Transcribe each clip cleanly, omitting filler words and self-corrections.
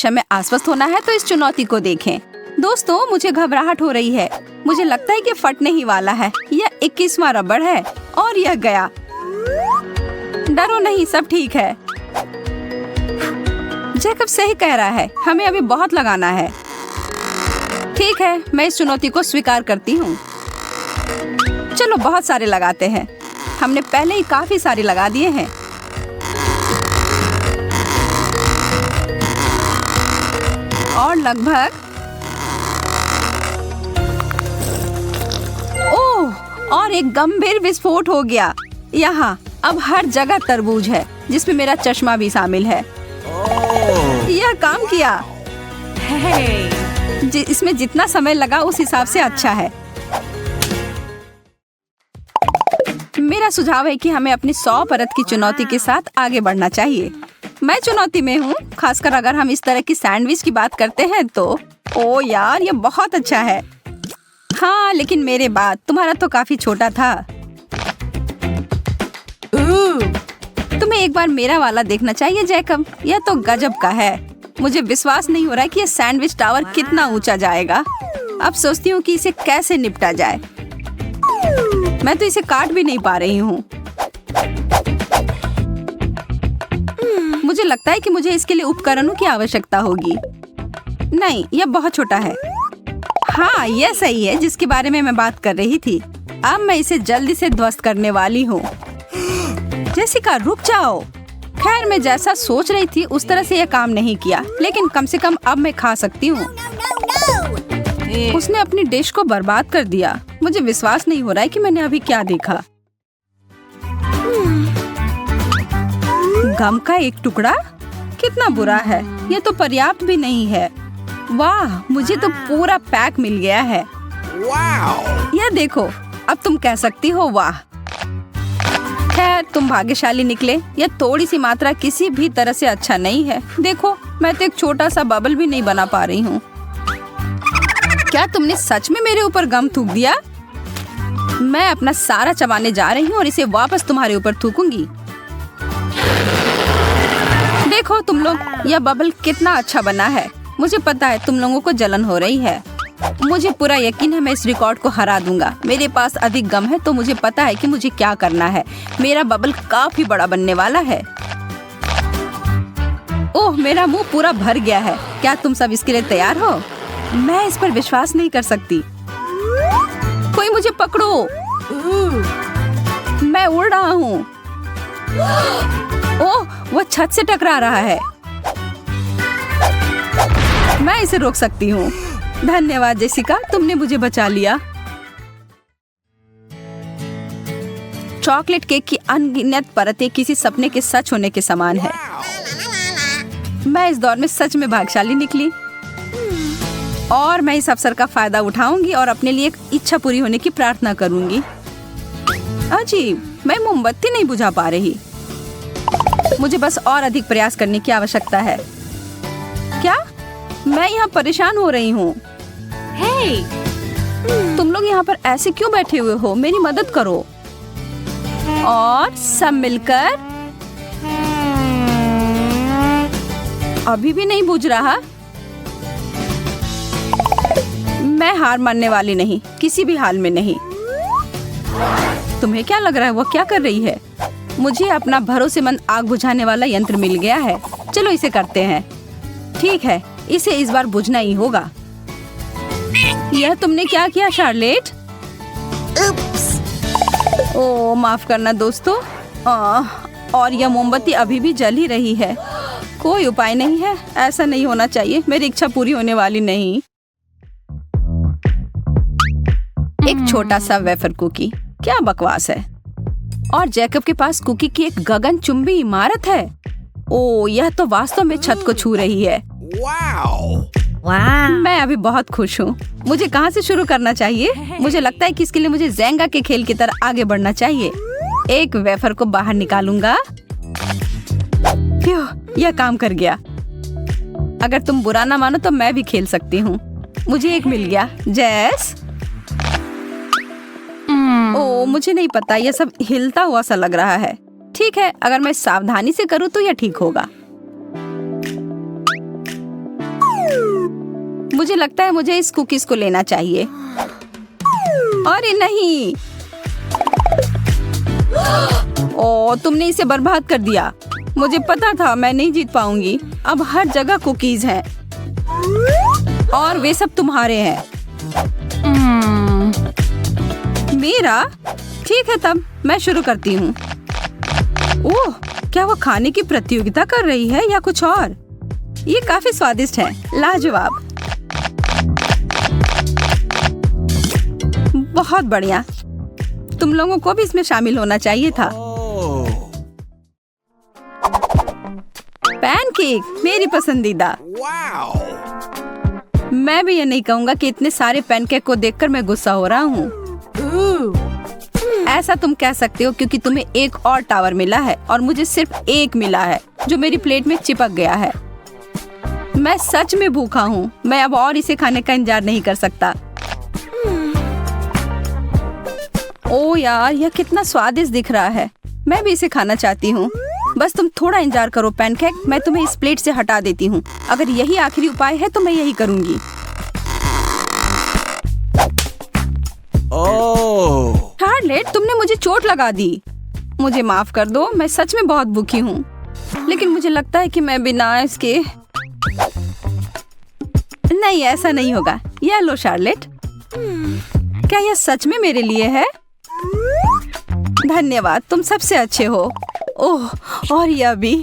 हमेशा में आश्वस्त होना है तो इस चुनौती को देखें। दोस्तों, मुझे घबराहट हो रही है। मुझे लगता है कि फटने ही वाला है। यह 21वां रबड़ है और यह गया। डरो नहीं, सब ठीक है। जैकब सही कह रहा है, हमें अभी बहुत लगाना है। ठीक है, मैं इस चुनौती को स्वीकार करती हूँ। चलो बहुत सारे लगाते हैं। हमने पहले ही काफी सारे लगा दिए हैं। और लगभग और एक गंभीर विस्फोट हो गया। यहाँ अब हर जगह तरबूज है, जिसमें मेरा चश्मा भी शामिल है। यह काम किया। इसमें जितना समय लगा उस हिसाब से अच्छा है। मेरा सुझाव है कि हमें अपनी 100 परत की चुनौती के साथ आगे बढ़ना चाहिए। मैं चुनौती में हूँ, खासकर अगर हम इस तरह की सैंडविच की बात करते हैं तो। ओ यार, ये बहुत अच्छा है। हाँ, लेकिन मेरे बाद तुम्हारा तो काफी छोटा था। तुम्हें एक बार मेरा वाला देखना चाहिए जैकब। यह तो गजब का है। मुझे विश्वास नहीं हो रहा है कि यह सैंडविच टावर कितना ऊंचा जाएगा। अब सोचती हूँ कि इसे कैसे निपटा जाए। मैं तो इसे काट भी नहीं पा रही हूँ। मुझे लगता है कि मुझे इसके लिए उपकरणों की आवश्यकता होगी। नहीं, यह बहुत छोटा है। हाँ, यह सही है, जिसके बारे में मैं बात कर रही थी। अब मैं इसे जल्दी से ध्वस्त करने वाली हूँ। जेसिका, रुक जाओ। खैर, मैं जैसा सोच रही थी उस तरह से यह काम नहीं किया, लेकिन कम से कम अब मैं खा सकती हूँ। उसने अपनी डिश को बर्बाद कर दिया। मुझे विश्वास नहीं हो रहा है कि मैंने अभी क्या देखा। गम का एक टुकड़ा? कितना बुरा है। यह तो पर्याप्त भी नहीं है। वाह, मुझे तो पूरा पैक मिल गया है। यह देखो, अब तुम कह सकती हो वाह। खैर, तुम भाग्यशाली निकले। यह थोड़ी सी मात्रा किसी भी तरह से अच्छा नहीं है। देखो, मैं तो एक छोटा सा बबल भी नहीं बना पा रही हूँ। क्या तुमने सच में मेरे ऊपर गम थूक दिया? मैं अपना सारा चबाने जा रही हूँ और इसे वापस तुम्हारे ऊपर थूकूंगी। देखो तुम लोग, यह बबल कितना अच्छा बना है। मुझे पता है तुम लोगों को जलन हो रही है। मुझे पूरा यकीन है मैं इस रिकॉर्ड को हरा दूंगा। मेरे पास अधिक गम है तो मुझे पता है कि मुझे क्या करना है। मेरा बबल काफी बड़ा बनने वाला है। ओह, मेरा मुंह पूरा भर गया है। क्या तुम सब इसके लिए तैयार हो? मैं इस पर विश्वास नहीं कर सकती। कोई मुझे पकड़ो। मैं उड़ रहा हूँ। ओह, वो छत से टकरा रहा है। मैं इसे रोक सकती हूँ। धन्यवाद जेसिका, तुमने मुझे बचा लिया। चॉकलेट केक की अनगिनत परतें किसी सपने के सच होने के समान है। मैं इस दौर में सच में भाग्यशाली निकली और मैं इस अवसर का फायदा उठाऊंगी और अपने लिए एक इच्छा पूरी होने की प्रार्थना करूंगी। अजीब, मैं मोमबत्ती नहीं बुझा पा रही। मुझे बस और अधिक प्रयास करने की आवश्यकता है। क्या? मैं यहाँ परेशान हो रही हूँ। तुम लोग यहाँ पर ऐसे क्यों बैठे हुए हो? मेरी मदद करो। और सब मिलकर। अभी भी नहीं बुझ रहा। मैं हार मानने वाली नहीं, किसी भी हाल में नहीं। तुम्हें क्या लग रहा है वो क्या कर रही है? मुझे अपना भरोसेमंद आग बुझाने वाला यंत्र मिल गया है। चलो इसे करते हैं। ठीक है, इसे इस बार बुझना ही होगा। यह तुमने क्या किया शार्लेट? ओह, माफ करना दोस्तों। और यह मोमबत्ती अभी भी जल ही रही है। कोई उपाय नहीं है, ऐसा नहीं होना चाहिए। मेरी इच्छा पूरी होने वाली नहीं। एक छोटा सा वेफर कुकी, क्या बकवास है। और जैकब के पास कुकी की एक गगनचुंबी इमारत है। ओह, यह तो वास्तव में छत को छू रही है। मैं अभी बहुत खुश हूँ। मुझे कहाँ से शुरू करना चाहिए? मुझे लगता है कि इसके लिए मुझे ज़ेंगा के खेल की तरह आगे बढ़ना चाहिए। एक वेफर को बाहर निकालूंगा। यह काम कर गया। अगर तुम बुरा ना मानो तो मैं भी खेल सकती हूँ। मुझे एक मिल गया। जैस। ओह, मुझे नहीं पता, यह सब हिलता हुआ सा लग रहा है। ठीक है, अगर मैं सावधानी से करूँ तो यह ठीक होगा। मुझे लगता है मुझे इस कुकीज को लेना चाहिए। अरे नहीं, ओ तुमने इसे बर्बाद कर दिया। मुझे पता था मैं नहीं जीत पाऊंगी। अब हर जगह कुकीज हैं और वे सब तुम्हारे हैं। मेरा? ठीक है, तब मैं शुरू करती हूँ। ओह, क्या वो खाने की प्रतियोगिता कर रही है या कुछ और? ये काफी स्वादिष्ट है, लाजवाब। बहुत बढ़िया, तुम लोगों को भी इसमें शामिल होना चाहिए था। पैनकेक मेरी पसंदीदा। मैं भी ये नहीं कहूँगा कि इतने सारे पैनकेक को देखकर मैं गुस्सा हो रहा हूँ। ऐसा तुम कह सकते हो क्योंकि तुम्हें एक और टावर मिला है और मुझे सिर्फ एक मिला है जो मेरी प्लेट में चिपक गया है। मैं सच में भूखा हूँ। मैं अब और इसे खाने का इंतजार नहीं कर सकता। ओ यार, यह कितना स्वादिष्ट दिख रहा है। मैं भी इसे खाना चाहती हूँ। बस तुम थोड़ा इंतजार करो पैनकेक, मैं तुम्हें इस प्लेट से हटा देती हूँ। अगर यही आखिरी उपाय है तो मैं यही करूँगी। शार्लेट, तुमने मुझे चोट लगा दी। मुझे माफ कर दो, मैं सच में बहुत भूखी हूँ। लेकिन मुझे लगता है कि मैं बिना इसके नहीं, ऐसा नहीं होगा। यह लो शार्लेट। क्या यह सच में मेरे लिए है? धन्यवाद, तुम सबसे अच्छे हो। ओह, और यह भी।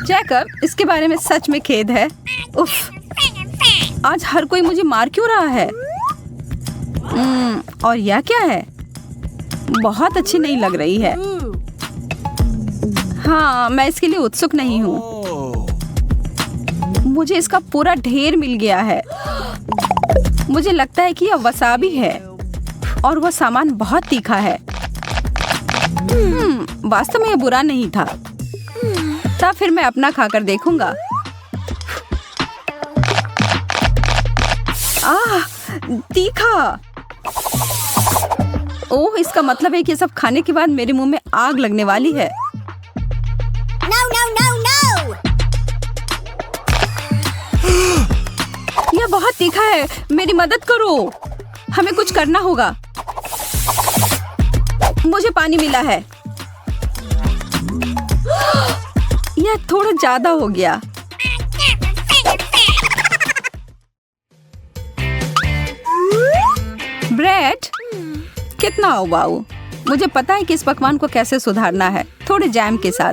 जैकब, इसके बारे में सच में खेद है। उफ, आज हर कोई मुझे मार क्यों रहा है? और यह क्या है? बहुत अच्छी नहीं लग रही है। हाँ, मैं इसके लिए उत्सुक नहीं हूँ। मुझे इसका पूरा ढेर मिल गया है। मुझे लगता है कि यह वसाबी है और वह सामान बहुत तीखा है। वास्तव में यह बुरा नहीं था। तब फिर मैं अपना खाकर देखूंगा। तीखा। ओह, इसका मतलब है कि ये सब खाने के बाद मेरे मुंह में आग लगने वाली है। No, no, no, no! यह बहुत तीखा है। मेरी मदद करो। हमें कुछ करना होगा। मुझे पानी मिला है। यह थोड़ा ज्यादा हो गया। ब्रेड, कितना उबाऊ। मुझे पता है कि इस पकवान को कैसे सुधारना है, थोड़े जैम के साथ।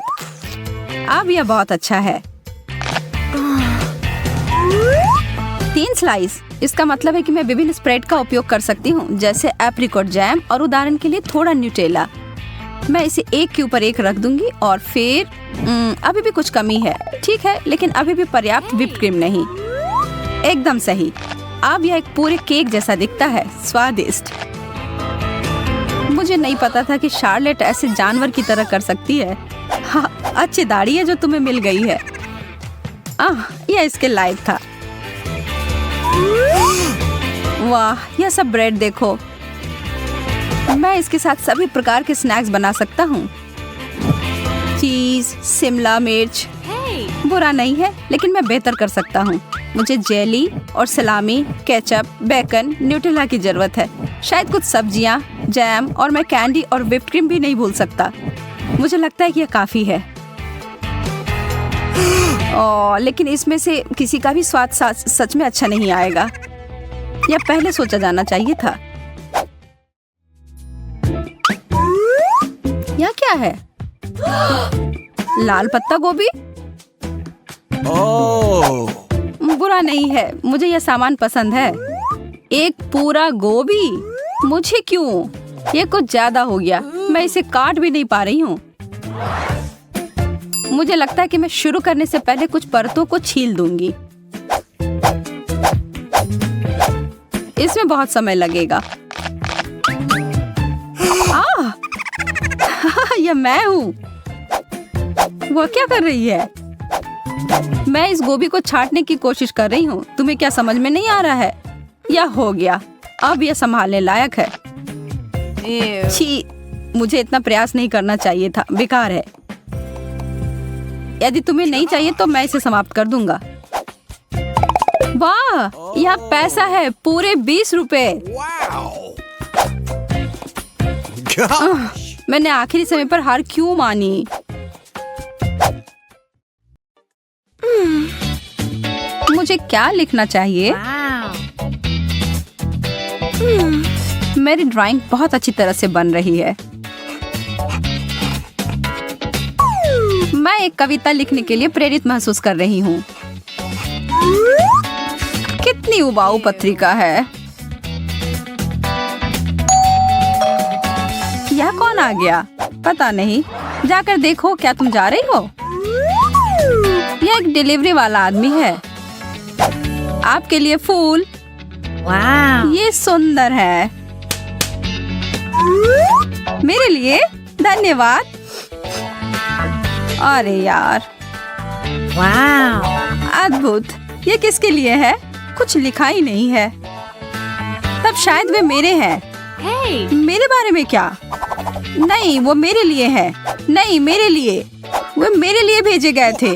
अब यह बहुत अच्छा है। 3 स्लाइस। इसका मतलब है कि मैं विभिन्न स्प्रेड का उपयोग कर सकती हूँ, जैसे एप्रिकॉट जैम और उदाहरण के लिए थोड़ा न्यूटेला। मैं इसे एक के ऊपर एक रख दूंगी और फिर अभी भी कुछ कमी है, ठीक है, लेकिन अभी भी पर्याप्त व्हिप्ड क्रीम नहीं। एकदम सही। अब यह एक पूरे केक जैसा दिखता है, स्वादिष्ट। मुझे नहीं पता था कि शार्लेट ऐसे जानवर की तरह कर सकती है। हाँ, अच्छी दाढ़ी है जो तुम्हें मिल गई है। यह इसके लायक था। वाह, यह सब ब्रेड देखो। मैं इसके साथ सभी प्रकार के स्नैक्स बना सकता हूँ। चीज, शिमला मिर्च। बुरा नहीं है, लेकिन मैं बेहतर कर सकता हूँ। मुझे जेली और सलामी, केचप, बेकन, न्यूटेला की जरूरत है। शायद कुछ सब्जियाँ, जैम और मैं कैंडी और व्हिप्ड क्रीम भी नहीं भूल सकता। मुझे लगता है कि यह काफी है। लेकिन इसमें से किसी का भी स्वाद सच में अच्छा नहीं आएगा। यह पहले सोचा जाना चाहिए था। यह क्या है? लाल पत्ता गोभी? बुरा नहीं है, मुझे यह सामान पसंद है। एक पूरा गोभी? मुझे क्यों? ये कुछ ज्यादा हो गया। मैं इसे काट भी नहीं पा रही हूँ। मुझे लगता है कि मैं शुरू करने से पहले कुछ परतों को छील दूंगी। इसमें बहुत समय लगेगा। यह मैं हूँ। वह क्या कर रही है? मैं इस गोभी को छांटने की कोशिश कर रही हूँ। तुम्हें क्या समझ में नहीं आ रहा है? यह हो गया। अब यह संभालने लायक है। छी, मुझे इतना प्रयास नहीं करना चाहिए था। बेकार है। यदि तुम्हें नहीं चाहिए तो मैं इसे समाप्त कर दूंगा। वाह, यह पैसा है, पूरे 20 रुपए। मैंने आखिरी समय पर हार क्यों मानी? मुझे क्या लिखना चाहिए? मेरी ड्राइंग बहुत अच्छी तरह से बन रही है। मैं एक कविता लिखने के लिए प्रेरित महसूस कर रही हूँ। कितनी उबाऊ पत्रिका है। यह कौन आ गया? पता नहीं। जाकर देखो, क्या तुम जा रही हो? यह एक डिलीवरी वाला आदमी है। आपके लिए फूल। ये सुंदर है। मेरे लिए? धन्यवाद। अरे यार, अद्भुत। ये किसके लिए है? कुछ लिखा ही नहीं है। तब शायद वे मेरे हैं। मेरे बारे में क्या? नहीं, वो मेरे लिए है। नहीं, मेरे लिए। वो मेरे लिए भेजे गए थे।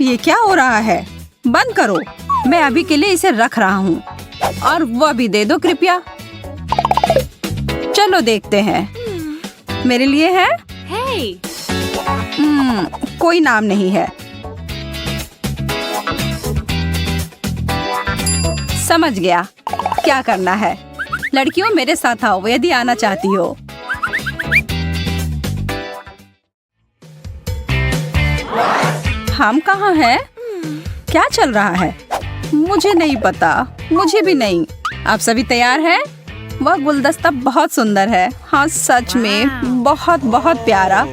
ये क्या हो रहा है? बंद करो। मैं अभी के लिए इसे रख रहा हूँ। और वह भी दे दो कृपया। चलो देखते हैं। मेरे लिए है? कोई नाम नहीं है। समझ गया क्या करना है। लड़कियों, मेरे साथ आओ यदि आना चाहती हो। हम कहाँ हैं? क्या चल रहा है? मुझे नहीं पता। मुझे भी नहीं। आप सभी तैयार हैं? वह गुलदस्ता बहुत सुंदर है। हाँ, सच में बहुत बहुत प्यारा।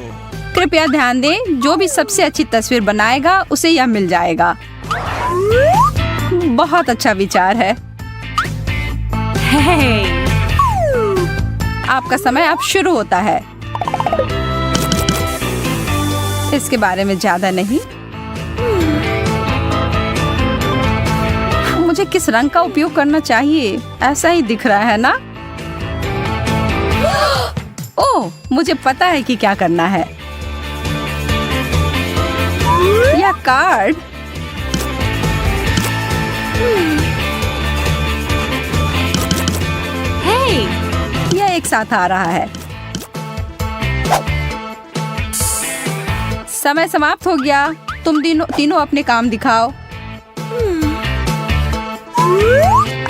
कृपया ध्यान दें, जो भी सबसे अच्छी तस्वीर बनाएगा उसे यह मिल जाएगा। बहुत अच्छा विचार है। आपका समय अब शुरू होता है। इसके बारे में ज्यादा नहीं। मुझे किस रंग का उपयोग करना चाहिए? ऐसा ही दिख रहा है ना? ओह, मुझे पता है कि क्या करना है। यह कार्ड। यह एक साथ आ रहा है। समय समाप्त हो गया। तुम तीनों अपने काम दिखाओ।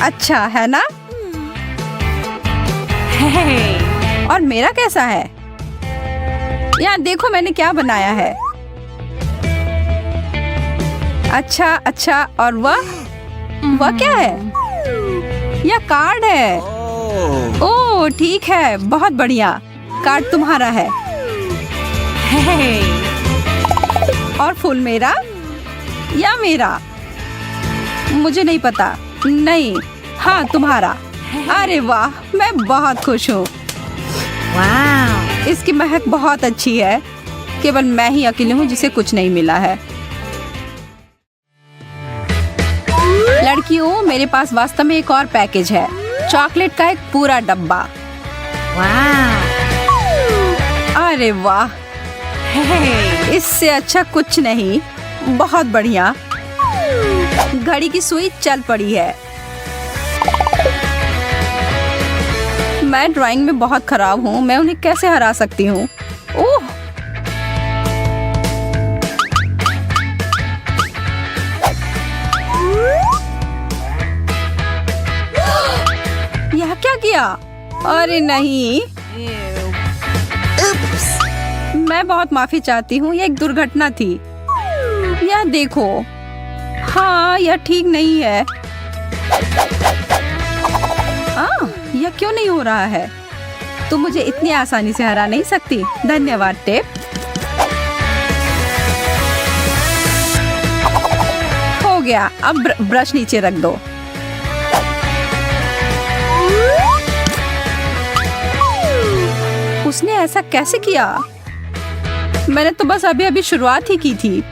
अच्छा है ना? और मेरा कैसा है? यहाँ देखो मैंने क्या बनाया है। अच्छा अच्छा। और वह क्या है? यह कार्ड है। ओह ठीक है, बहुत बढ़िया। कार्ड तुम्हारा है। और फूल मेरा या मेरा? मुझे नहीं पता। नहीं, हाँ तुम्हारा। अरे वाह, मैं बहुत खुश हूँ। इसकी महक बहुत अच्छी है। केवल मैं ही अकेली हूँ जिसे कुछ नहीं मिला है। लड़कियों, मेरे पास वास्तव में एक और पैकेज है। चॉकलेट का एक पूरा डब्बा। अरे वाह, इससे अच्छा कुछ नहीं। बहुत बढ़िया। घड़ी की सुई चल पड़ी है। मैं ड्राइंग में बहुत खराब हूँ। मैं उन्हें कैसे हरा सकती हूँ? ओह, यह क्या किया? अरे नहीं। मैं बहुत माफी चाहती हूँ। यह एक दुर्घटना थी। यह देखो। हाँ, यह ठीक नहीं है। यह क्यों नहीं हो रहा है? तुम मुझे इतनी आसानी से हरा नहीं सकती। धन्यवाद टेप। हो गया। अब ब्रश नीचे रख दो। उसने ऐसा कैसे किया? मैंने तो बस अभी शुरुआत ही की थी।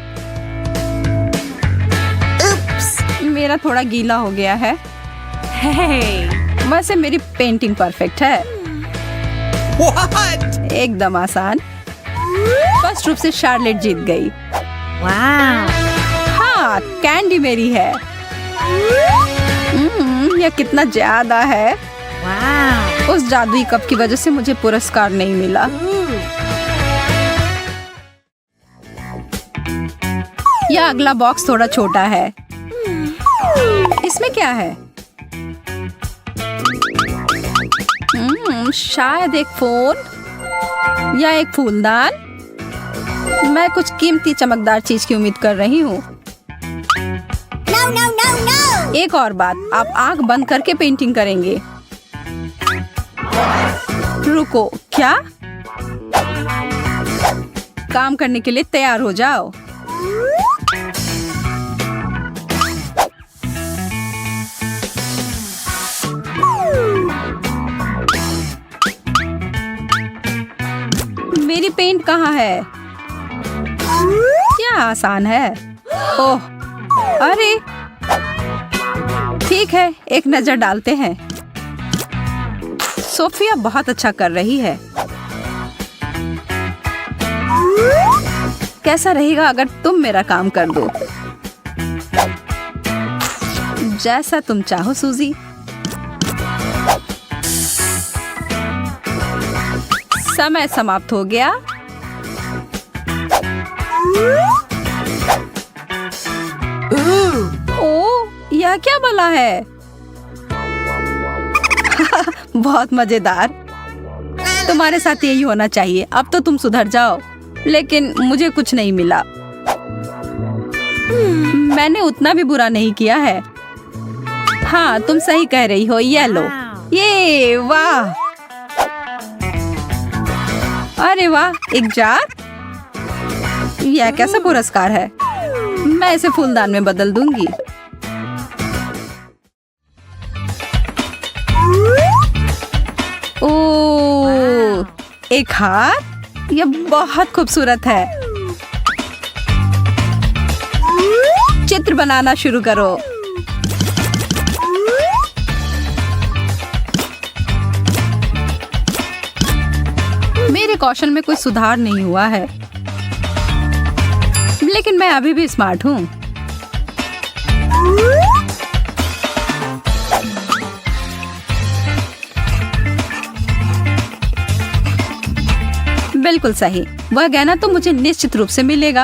मेरा थोड़ा गीला हो गया है। वैसे मेरी पेंटिंग परफेक्ट है। एकदम आसान। फर्स्ट रूप से शार्लेट जीत गई। हाँ, कैंडी मेरी है। यह कितना ज्यादा है। उस जादुई कप की वजह से मुझे पुरस्कार नहीं मिला। यह अगला बॉक्स थोड़ा छोटा है। इसमें क्या है? शायद एक फोन या एक फूलदान। मैं कुछ कीमती चमकदार चीज की उम्मीद कर रही हूँ। No, no, no, no! एक और बात, आप आंख बंद करके पेंटिंग करेंगे। रुको, क्या? काम करने के लिए तैयार हो जाओ। मेरी पेंट कहाँ है? क्या आसान है। ओह, अरे ठीक है, एक नजर डालते हैं। सोफिया बहुत अच्छा कर रही है। कैसा रहेगा अगर तुम मेरा काम कर दो? जैसा तुम चाहो सूजी। समय समाप्त हो गया। ओह, यह क्या भला है? बहुत मजेदार। तुम्हारे साथ यही होना चाहिए। अब तो तुम सुधर जाओ। लेकिन मुझे कुछ नहीं मिला। मैंने उतना भी बुरा नहीं किया है। हाँ, तुम सही कह रही हो। ये लो। ये वाह, अरे वाह, एक जार। यह कैसा पुरस्कार है? मैं इसे फूलदान में बदल दूंगी। ओह, एक हार। यह बहुत खूबसूरत है। चित्र बनाना शुरू करो। मेरे कौशल में कोई सुधार नहीं हुआ है, लेकिन मैं अभी भी स्मार्ट हूँ। बिल्कुल सही। वह गहना तो मुझे निश्चित रूप से मिलेगा।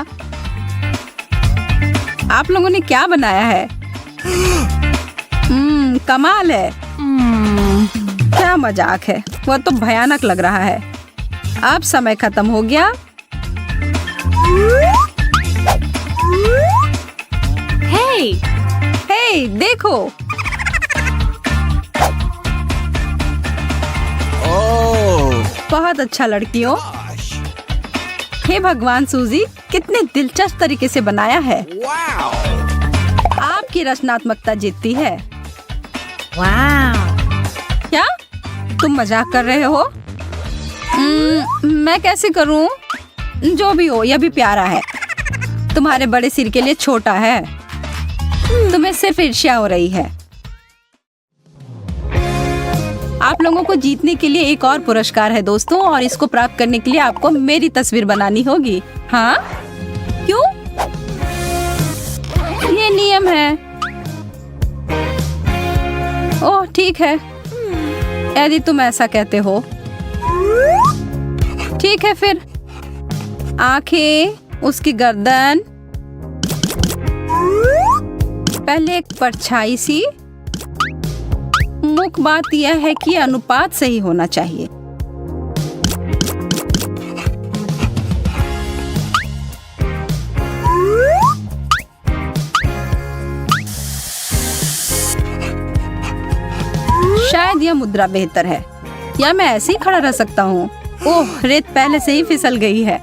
आप लोगों ने क्या बनाया है? कमाल है। क्या मजाक है। वह तो भयानक लग रहा है। अब समय खत्म हो गया। हे, देखो। बहुत अच्छा लड़कियों। हे भगवान सूजी, कितने दिलचस्प तरीके से बनाया है। आपकी रचनात्मकता जीतती है। क्या तुम मजाक कर रहे हो? मैं कैसे करूं? जो भी हो, यह भी प्यारा है। तुम्हारे बड़े सिर के लिए छोटा है। तुम्हें सिर्फ ईर्ष्या हो रही है। आप लोगों को जीतने के लिए एक और पुरस्कार है दोस्तों, और इसको प्राप्त करने के लिए आपको मेरी तस्वीर बनानी होगी। हाँ, क्यों? ये नियम है। ओह ठीक है, यदि तुम ऐसा कहते हो। ठीक है फिर। आंखें, उसकी गर्दन, पहले एक परछाई सी। मुख्य बात यह है कि अनुपात सही होना चाहिए। शायद यह मुद्रा बेहतर है, या मैं ऐसे ही खड़ा रह सकता हूँ। ओह, रेत पहले से ही फिसल गई है।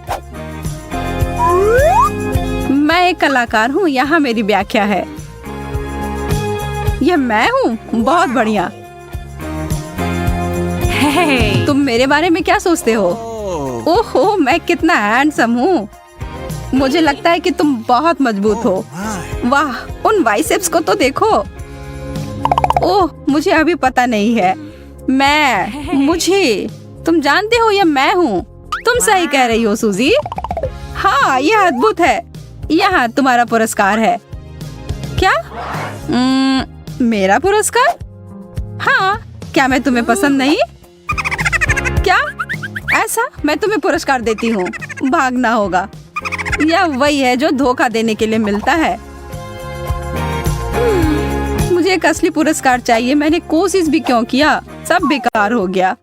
मैं एक कलाकार हूँ, यहाँ मेरी व्याख्या है। यह मैं हूँ? बहुत बढ़िया। तुम मेरे बारे में क्या सोचते हो? ओहो, मैं कितना हैंडसम हूँ। मुझे लगता है कि तुम बहुत मजबूत हो। वाह, उन बाइसेप्स को तो देखो। ओह, मुझे अभी पता नहीं है। मुझे तुम जानते हो, यह मैं हूँ। तुम सही कह रही हो सूजी। हाँ, यह अद्भुत है। यहाँ तुम्हारा पुरस्कार है। क्या? मेरा पुरस्कार? हाँ, क्या मैं तुम्हें पसंद नहीं? क्या? ऐसा? मैं तुम्हें पुरस्कार देती हूँ, भागना होगा। यह वही है जो धोखा देने के लिए मिलता है। मुझे एक असली पुरस्कार चाहिए। मैंने कोशिश भी क्यों किया, सब बेकार हो गया।